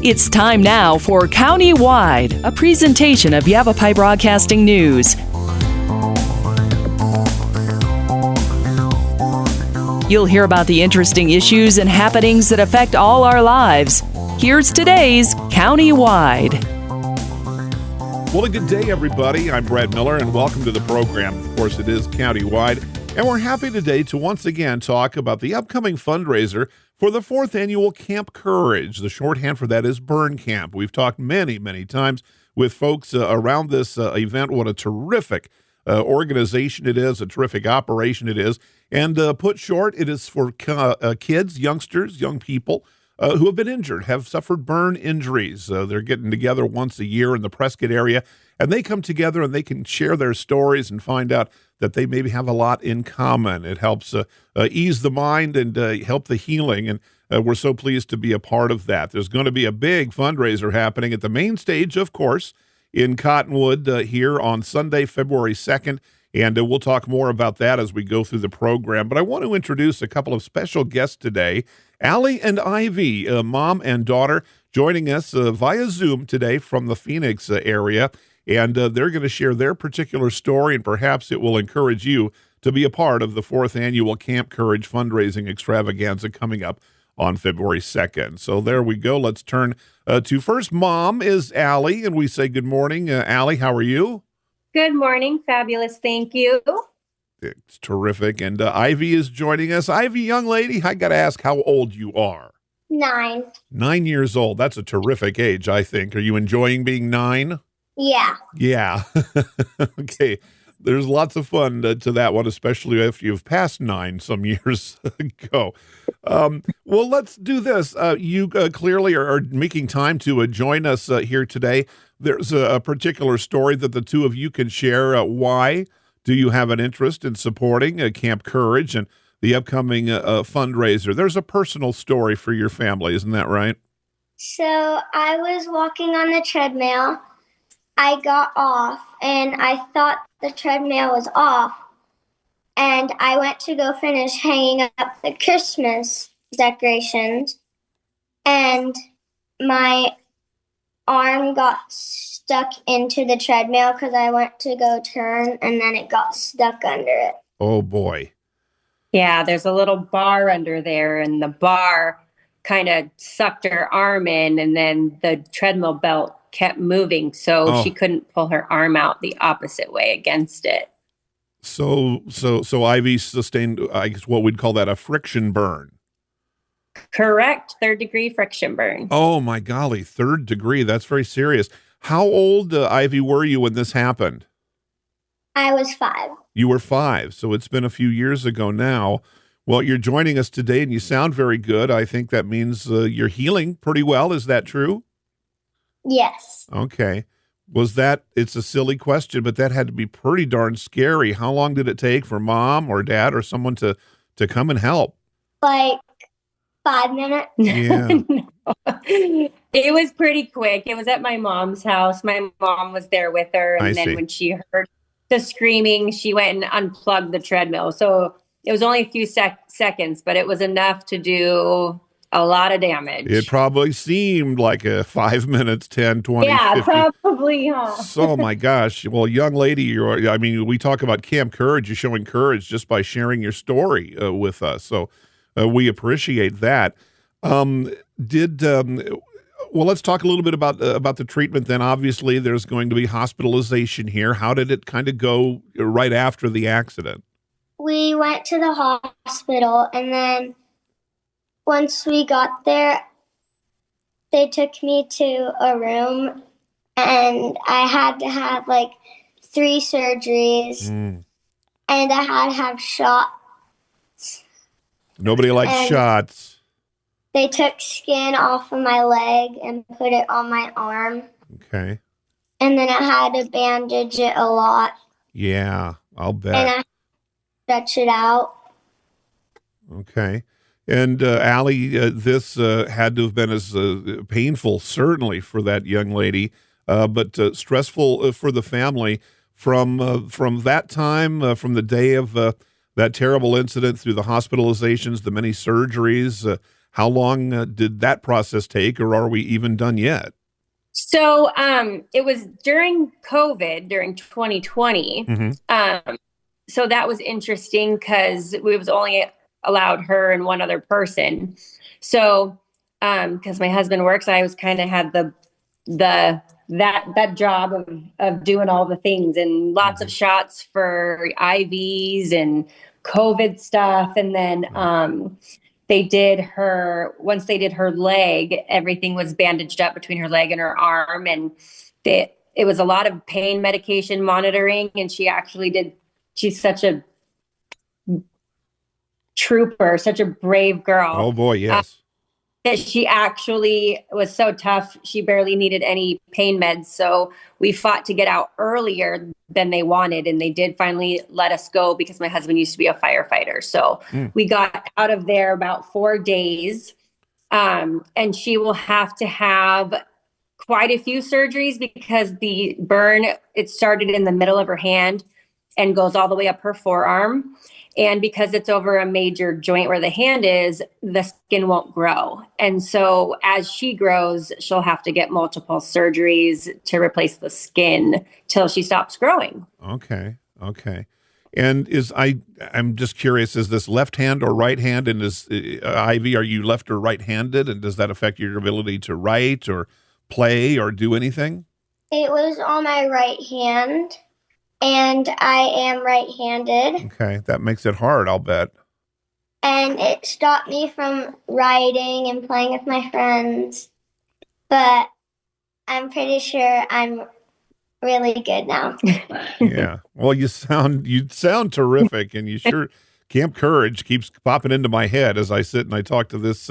It's time now for County-Wide, a presentation of Yavapai Broadcasting News. You'll hear about the interesting issues and happenings that affect all our lives. Here's today's County-Wide. Well, a good day, everybody. I'm Brad Miller, and welcome to the program. Of course, it is County-Wide, and we're happy today to once again talk about the upcoming fundraiser for the 4th annual Camp Courage. The shorthand for that is Burn Camp. We've talked many times with folks around this event. What a terrific organization it is, a terrific operation it is. And put short, it is for kids, youngsters, young people who have been injured, have suffered burn injuries. They're getting together once a year in the Prescott area, and they come together and they can share their stories and find out that they maybe have a lot in common. It helps ease the mind and help the healing, and we're so pleased to be a part of that. There's going to be a big fundraiser happening at the main stage, of course, in Cottonwood here on Sunday, February 2nd, and we'll talk more about that as we go through the program. But I want to introduce a couple of special guests today, Allie and Ivy, mom and daughter, joining us via Zoom today from the Phoenix area. And they're going to share their particular story, and perhaps it will encourage you to be a part of the 4th annual Camp Courage fundraising extravaganza coming up on February 2nd. So there we go. Let's turn to first. Mom is Allie, and we say good morning. Allie, how are you? Good morning. Fabulous. Thank you. It's terrific. And Ivy is joining us. Ivy, young lady, I got to ask how old you are. 9. 9 years old. That's a terrific age, I think. Are you enjoying being 9? Yeah. Yeah. Okay. There's lots of fun to that one, especially if you've passed 9 some years ago. Well, let's do this. You clearly are making time to join us here today. There's a particular story that the two of you can share. Why do you have an interest in supporting Camp Courage and the upcoming fundraiser? There's a personal story for your family, isn't that right? So I was walking on the treadmill. I got off, and I thought the treadmill was off, and I went to go finish hanging up the Christmas decorations, and my arm got stuck into the treadmill because I went to go turn, and then it got stuck under it. Oh, boy. Yeah, there's a little bar under there, and the bar kind of sucked her arm in, and then the treadmill belt kept moving, so she couldn't pull her arm out the opposite way against it. So Ivy sustained, I guess, what we'd call that a friction burn. Correct. 3rd degree friction burn. Oh, my golly. 3rd degree. That's very serious. How old, Ivy, were you when this happened? I was 5. You were 5, so it's been a few years ago now. Well, you're joining us today, and you sound very good. I think that means you're healing pretty well. Is that true? Yes. Okay. It's a silly question, but that had to be pretty darn scary. How long did it take for mom or dad or someone to come and help? Like 5 minutes. Yeah. No. It was pretty quick. It was at my mom's house. My mom was there with her. And then when she heard the screaming, she went and unplugged the treadmill. So it was only a few seconds, but it was enough to do a lot of damage. It probably seemed like 5 minutes, 10, 20, yeah, 50. Probably, huh? So, my gosh. Well, young lady, we talk about Camp Courage. You're showing courage just by sharing your story with us. So we appreciate that. Well, let's talk a little bit about the treatment then. Obviously, there's going to be hospitalization here. How did it kind of go right after the accident? We went to the hospital, and then once we got there, they took me to a room, and I had to have 3 surgeries, and I had to have shots. Nobody likes shots. They took skin off of my leg and put it on my arm. Okay. And then I had to bandage it a lot. Yeah, I'll bet. And I stretch it out. Okay. And Allie, this had to have been as painful, certainly, for that young lady, but stressful for the family. From that time, from the day of that terrible incident through the hospitalizations, the many surgeries, How long did that process take, or are we even done yet? So it was during COVID, during 2020. Mm-hmm. So that was interesting because we was only allowed her and one other person. So because my husband works, I was kind of had that job of doing all the things and lots of shots for IVs and COVID stuff. And then once they did her leg, everything was bandaged up between her leg and her arm. And it was a lot of pain medication monitoring. And she's such a trooper, such a brave girl. Oh boy, yes. That she actually was so tough, she barely needed any pain meds. So we fought to get out earlier than they wanted. And they did finally let us go because my husband used to be a firefighter. So we got out of there about 4 days. And she will have to have quite a few surgeries because the burn, it started in the middle of her hand and goes all the way up her forearm. And because it's over a major joint where the hand is, the skin won't grow. And so as she grows, she'll have to get multiple surgeries to replace the skin till she stops growing. Okay. And I'm just curious, is this left hand or right hand? And is Ivy, are you left or right-handed? And does that affect your ability to write or play or do anything? It was on my right hand. And I am right-handed. Okay, that makes it hard, I'll bet. And it stopped me from riding and playing with my friends. But I'm pretty sure I'm really good now. Yeah. Well, you sound terrific, and you sure Camp Courage keeps popping into my head as I sit and I talk to this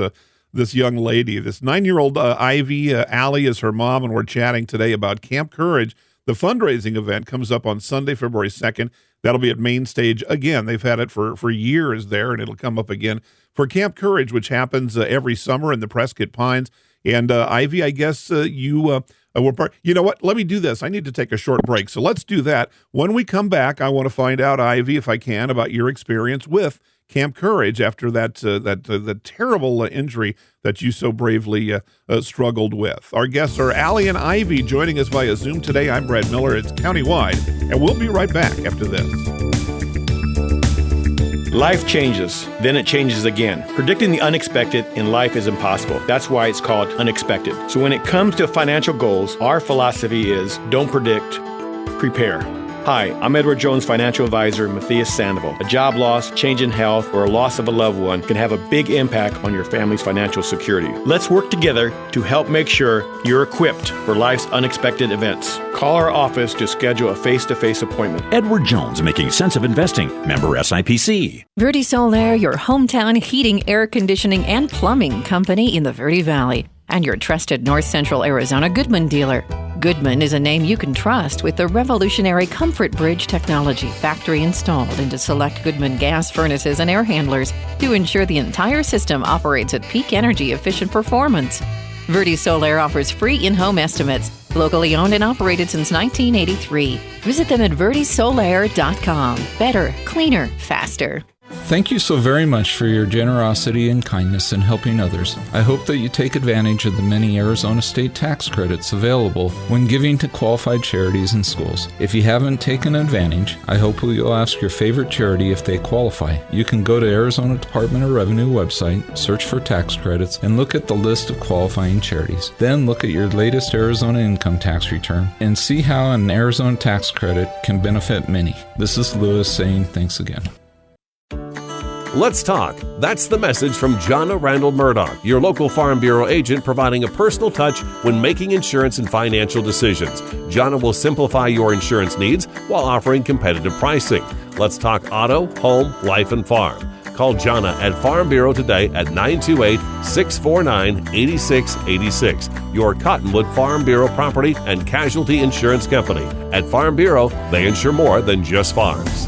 young lady. This 9-year-old Ivy, Allie is her mom, and we're chatting today about Camp Courage. The fundraising event comes up on Sunday, February 2nd. That'll be at Main Stage again. They've had it for years there, and it'll come up again for Camp Courage, which happens every summer in the Prescott Pines. And Ivy, I guess you were part. You know what? Let me do this. I need to take a short break, so let's do that. When we come back, I want to find out, Ivy, if I can, about your experience with Camp Courage after that terrible injury that you so bravely struggled with. Our guests are Allie and Ivy joining us via Zoom today. I'm Brad Miller. It's Countywide, and we'll be right back after this. Life changes, then it changes again. Predicting the unexpected in life is impossible. That's why it's called unexpected. So when it comes to financial goals, our philosophy is don't predict, prepare. Hi, I'm Edward Jones financial advisor Matthias Sandoval. A job loss, change in health, or a loss of a loved one can have a big impact on your family's financial security. Let's work together to help make sure you're equipped for life's unexpected events. Call our office to schedule a face-to-face appointment. Edward Jones, making sense of investing. Member SIPC. Verde Solaire, your hometown heating, air conditioning, and plumbing company in the Verde Valley. And your trusted North Central Arizona Goodman dealer. Goodman is a name you can trust with the revolutionary Comfort Bridge technology factory installed into select Goodman gas furnaces and air handlers to ensure the entire system operates at peak energy efficient performance. Verde Solaire offers free in-home estimates, locally owned and operated since 1983. Visit them at verdesolaire.com. Better, cleaner, faster. Thank you so very much for your generosity and kindness in helping others. I hope that you take advantage of the many Arizona state tax credits available when giving to qualified charities and schools. If you haven't taken advantage, I hope you'll ask your favorite charity if they qualify. You can go to Arizona Department of Revenue website, search for tax credits, and look at the list of qualifying charities. Then look at your latest Arizona income tax return and see how an Arizona tax credit can benefit many. This is Lewis saying thanks again. Let's talk. That's the message from Jonna Randall Murdoch, your local Farm Bureau agent, providing a personal touch when making insurance and financial decisions. Jonna will simplify your insurance needs while offering competitive pricing. Let's talk auto, home, life, and farm. Call Jonna at Farm Bureau today at 928-649-8686. Your Cottonwood Farm Bureau property and casualty insurance company. At Farm Bureau, they insure more than just farms.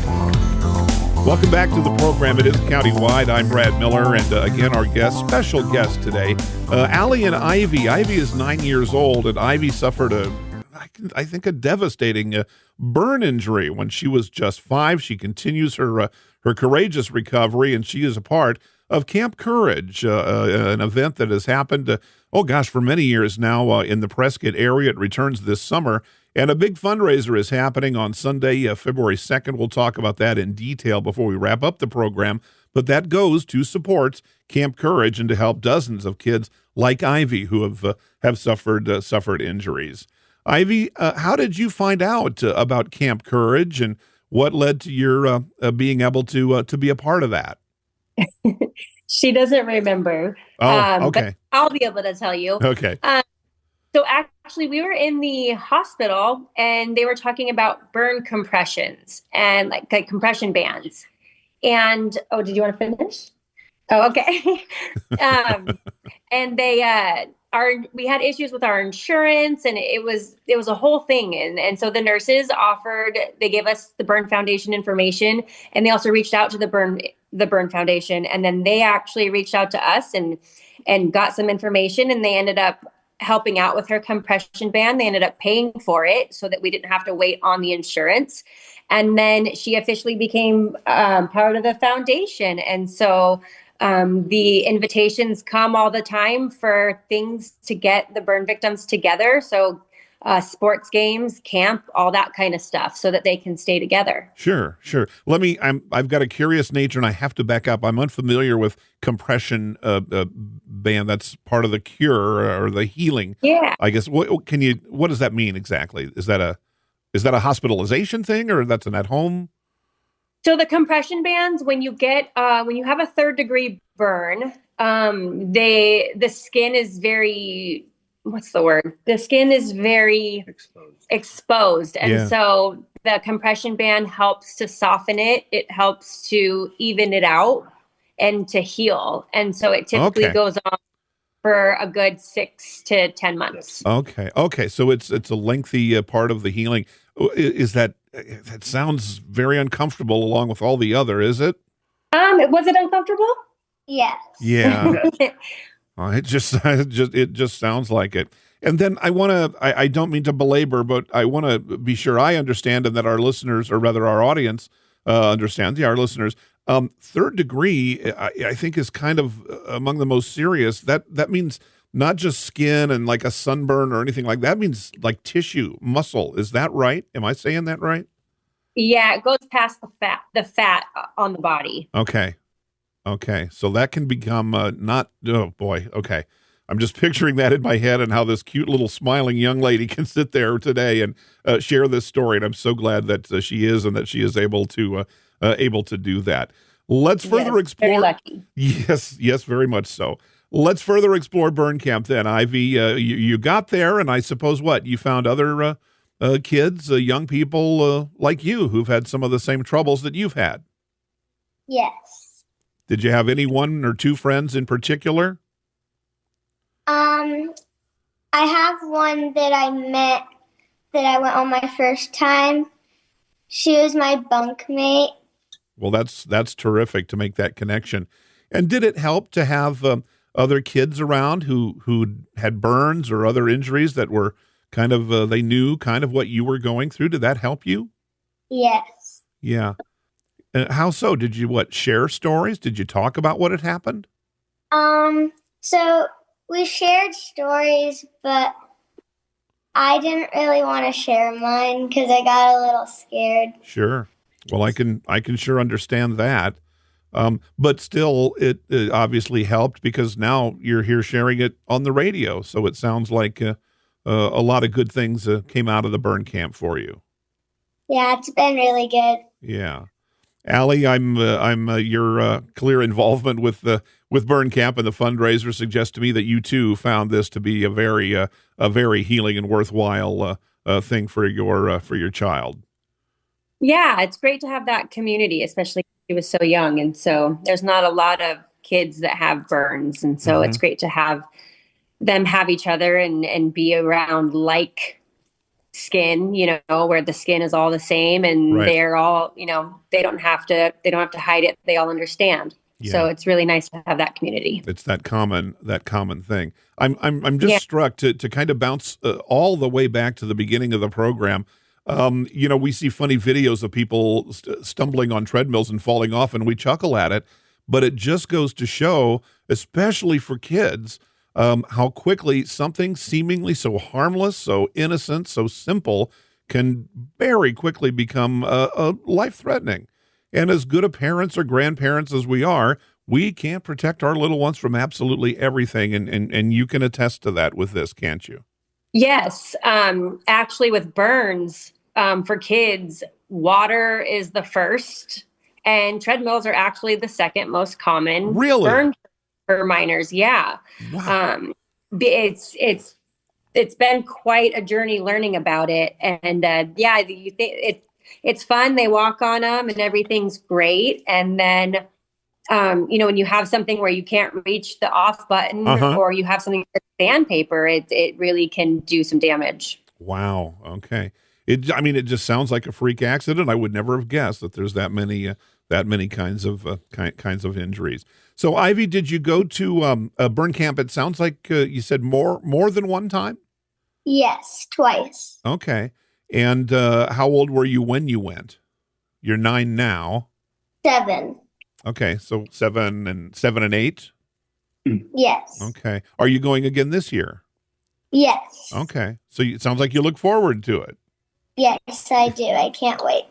Welcome back to the program. It is Countywide. I'm Brad Miller, and again, our special guest today, Allie and Ivy. Ivy is 9 years old, and Ivy suffered I think a devastating burn injury when she was just 5. She continues her courageous recovery, and she is a part of Camp Courage, an event that has happened, for many years now in the Prescott area. It returns this summer, and a big fundraiser is happening on Sunday, February 2nd. We'll talk about that in detail before we wrap up the program, but that goes to support Camp Courage and to help dozens of kids like Ivy who have suffered injuries. Ivy, how did you find out about Camp Courage, and what led to your being able to be a part of that? She doesn't remember. Okay. But I'll be able to tell you. Okay. So actually, we were in the hospital, and they were talking about burn compressions and like compression bands. And did you want to finish? Oh, okay. And we had issues with our insurance, and it was a whole thing. And so the nurses they gave us the Burn Foundation information, and they also reached out to the Burn Foundation, and then they actually reached out to us and got some information, and they ended up helping out with her compression band. They ended up paying for it so that we didn't have to wait on the insurance. And then she officially became part of the foundation. And so the invitations come all the time for things to get the burn victims together. So sports games, camp, all that kind of stuff, so that they can stay together. Sure. I've got a curious nature, and I have to back up. I'm unfamiliar with compression band. That's part of the cure or the healing. Yeah. I guess. What does that mean exactly? Is that a hospitalization thing, or that's an at home? So the compression bands, when you have a 3rd degree burn, the skin is very, what's the word? The skin is very exposed. And so the compression band helps to soften it. It helps to even it out and to heal. And so it typically goes on for a good 6 to 10 months. Okay. So it's a lengthy part of the healing. Is that sounds very uncomfortable along with all the other, is it? Was it uncomfortable? Yes. Yeah. It just sounds like it. And then I don't mean to belabor, but I want to be sure I understand, and that our listeners, or rather our audience, understands. Our listeners. 3rd degree, I think, is kind of among the most serious. That means not just skin and like a sunburn or anything like that. It means like tissue, muscle. Is that right? Am I saying that right? Yeah, it goes past the fat on the body. Okay. So that can become oh boy. Okay. I'm just picturing that in my head, and how this cute little smiling young lady can sit there today and share this story. And I'm so glad that she is, and that she is able to do that. Let's further explore. Very lucky. Yes, very much so. Let's further explore Burn Camp then. Ivy, you got there, and I suppose you found other kids, young people like you, who've had some of the same troubles that you've had. Yes. Did you have any one or two friends in particular? I have one that I met that I went on my first time. She was my bunkmate. Well, that's terrific to make that connection. And did it help to have other kids around who had burns or other injuries that were kind of they knew kind of what you were going through? Did that help you? Yes. Yeah. How so? Did you share stories? Did you talk about what had happened? So we shared stories, but I didn't really want to share mine because I got a little scared. Sure. Well, I can sure understand that. But still, it obviously helped, because now you're here sharing it on the radio. So it sounds like a lot of good things came out of the burn camp for you. Yeah, it's been really good. Yeah. Allie, I'm your clear involvement with Burn Camp and the fundraiser suggests to me that you too found this to be a very healing and worthwhile thing for your child. Yeah, it's great to have that community, especially she was so young, and so there's not a lot of kids that have burns, and so it's great to have them have each other and be around like skin, where the skin is all the same, and they're all, they don't have to hide it. They all understand. Yeah. So it's really nice to have that community. It's that common thing. I'm just struck to kind of bounce all the way back to the beginning of the program. We see funny videos of people stumbling on treadmills and falling off, and we chuckle at it. but it just goes to show, especially for kids, how quickly something seemingly so harmless, so innocent, so simple can very quickly become life-threatening. And as good a parents or grandparents as we are, we can't protect our little ones from absolutely everything. And you can attest to that with this, can't you? Yes. Actually, with burns for kids, water is the first, and treadmills are actually the second most common burn for minors. Yeah. Wow. It's been quite a journey learning about it. And you think it's fun. They walk on them and everything's great. And then, when you have something where you can't reach the off button or you have something with sandpaper, it really can do some damage. Wow. Okay. It just sounds like a freak accident. I would never have guessed that there's that many kinds of injuries. So, Ivy, did you go to a burn camp? It sounds like you said more than one time. Yes, twice. Okay. And how old were you when you went? You're 9 now. 7. Okay, so 7 and 8. Yes. Okay. Are you going again this year? Yes. Okay. So it sounds like you look forward to it. Yes, I do. I can't wait.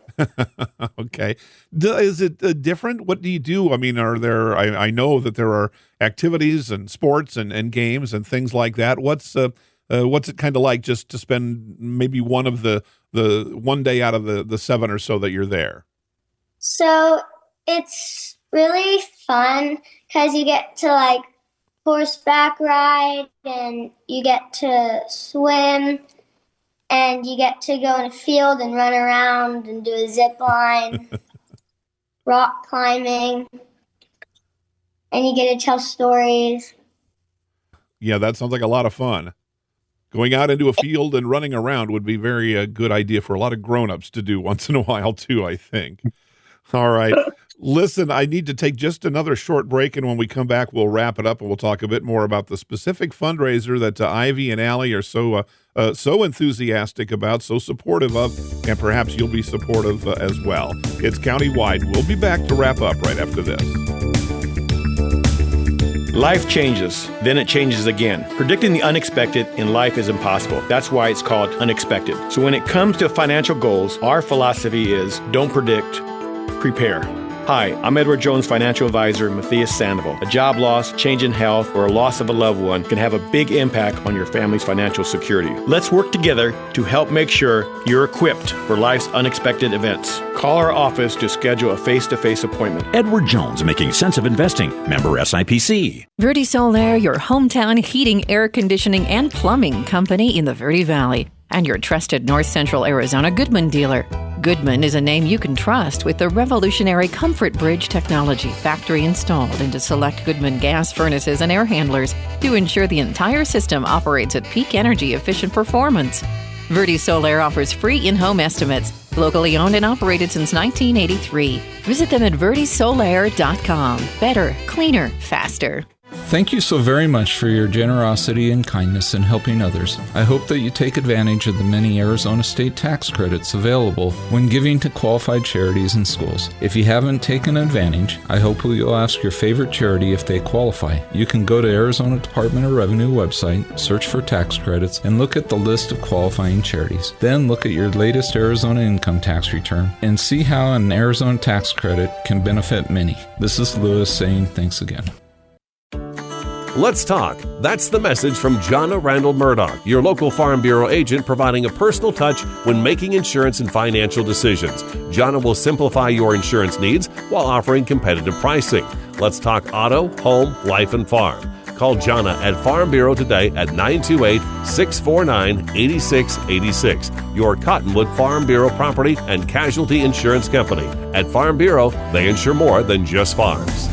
Okay. Is it different? What do you do? I mean, are there? I know that there are activities and sports and games and things like that. What's it kind of like just to spend maybe one of the one day out of the 7 or so that you're there? So it's really fun because you get to horseback ride and you get to swim and you get to go in a field and run around and do a zip line, rock climbing, and you get to tell stories. Yeah, that sounds like a lot of fun. Going out into a field and running around would be very good idea for a lot of grown-ups to do once in a while too, I think. All right. Listen, I need to take just another short break, and when we come back, we'll wrap it up and we'll talk a bit more about the specific fundraiser that Ivy and Allie are so enthusiastic about, so supportive of, and perhaps you'll be supportive as well. It's Countywide. We'll be back to wrap up right after this. Life changes, then it changes again. Predicting the unexpected in life is impossible. That's why it's called unexpected. So when it comes to financial goals, our philosophy is don't predict, prepare. Hi, I'm Edward Jones financial advisor Matthias Sandoval. A job loss, change in health, or a loss of a loved one can have a big impact on your family's financial security. Let's work together to help make sure you're equipped for life's unexpected events. Call our office to schedule a face-to-face appointment. Edward Jones, making sense of investing. Member SIPC. Verde Solaire, your hometown heating, air conditioning, and plumbing company in the Verde Valley, and your trusted North Central Arizona Goodman dealer. Goodman is a name you can trust with the revolutionary Comfort Bridge technology factory installed into select Goodman gas furnaces and air handlers to ensure the entire system operates at peak energy efficient performance. Verde Solaire offers free in-home estimates, locally owned and operated since 1983. Visit them at verdesolaire.com. Better, cleaner, faster. Thank you so very much for your generosity and kindness in helping others. I hope that you take advantage of the many Arizona state tax credits available when giving to qualified charities and schools. If you haven't taken advantage, I hope you'll ask your favorite charity if they qualify. You can go to Arizona Department of Revenue website, search for tax credits, and look at the list of qualifying charities. Then look at your latest Arizona income tax return and see how an Arizona tax credit can benefit many. This is Lewis saying thanks again. Let's talk. That's the message from Jonna Randall Murdoch, your local Farm Bureau agent, providing a personal touch when making insurance and financial decisions. Jonna will simplify your insurance needs while offering competitive pricing. Let's talk auto, home, life, and farm. Call Jonna at Farm Bureau today at 928-649-8686. Your Cottonwood Farm Bureau Property and Casualty Insurance Company. At Farm Bureau, they insure more than just farms.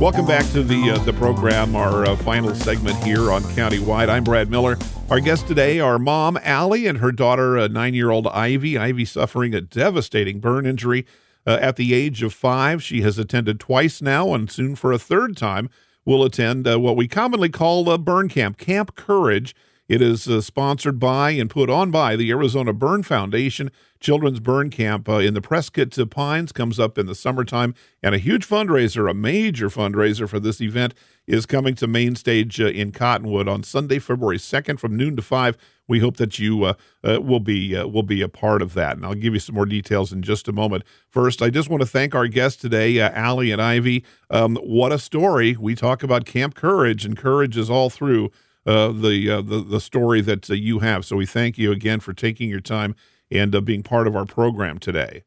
Welcome back to the program, our final segment here on Countywide. I'm Brad Miller. Our guests today are Mom Allie and her daughter, 9-year-old Ivy. Ivy suffering a devastating burn injury at the age of 5. She has attended twice now and soon for a third time will attend what we commonly call a burn camp, Camp Courage. It is sponsored by and put on by the Arizona Burn Foundation. Children's Burn Camp in the Prescott Pines comes up in the summertime, and a huge fundraiser, a major fundraiser for this event, is coming to Main Stage in Cottonwood on Sunday, February 2nd from noon to 5. We hope that you will be a part of that, and I'll give you some more details in just a moment. First, I just want to thank our guests today, Allie and Ivy. What a story! We talk about Camp Courage, and courage is all through the story that you have. So we thank you again for taking your time and being part of our program today.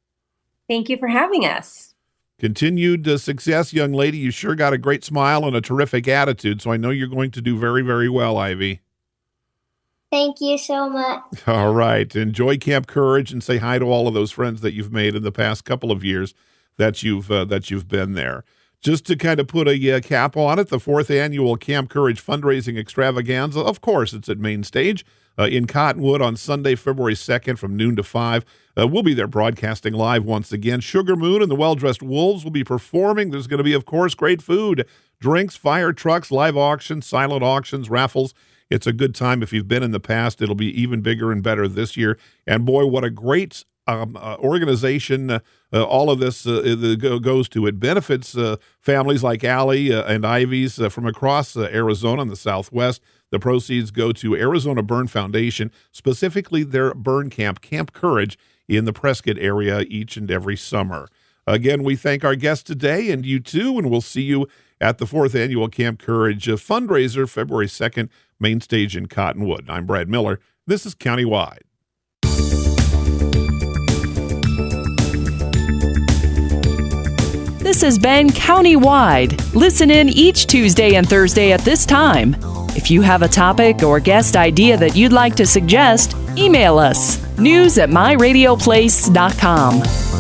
Thank you for having us. Continued success, young lady. You sure got a great smile and a terrific attitude, so I know you're going to do very, very well, Ivy. Thank you so much. All right. Enjoy Camp Courage and say hi to all of those friends that you've made in the past couple of years that you've been there. Just to kind of put a cap on it, the 4th annual Camp Courage fundraising extravaganza, of course, it's at Main Stage in Cottonwood on Sunday, February 2nd from noon to 5. We'll be there broadcasting live once again. Sugar Moon and the Well-Dressed Wolves will be performing. There's going to be, of course, great food, drinks, fire trucks, live auctions, silent auctions, raffles. It's a good time. If you've been in the past, it'll be even bigger and better this year. And boy, what a great organization all of this goes to. It benefits families like Allie and Ivy's from across Arizona and the Southwest. The proceeds go to Arizona Burn Foundation, specifically their burn camp, Camp Courage, in the Prescott area each and every summer. Again, we thank our guests today and you too, and we'll see you at the 4th annual Camp Courage fundraiser, February 2nd, Main Stage in Cottonwood. I'm Brad Miller. This is Countywide. This has been Countywide. Listen in each Tuesday and Thursday at this time. If you have a topic or guest idea that you'd like to suggest, email us, news@myradioplace.com.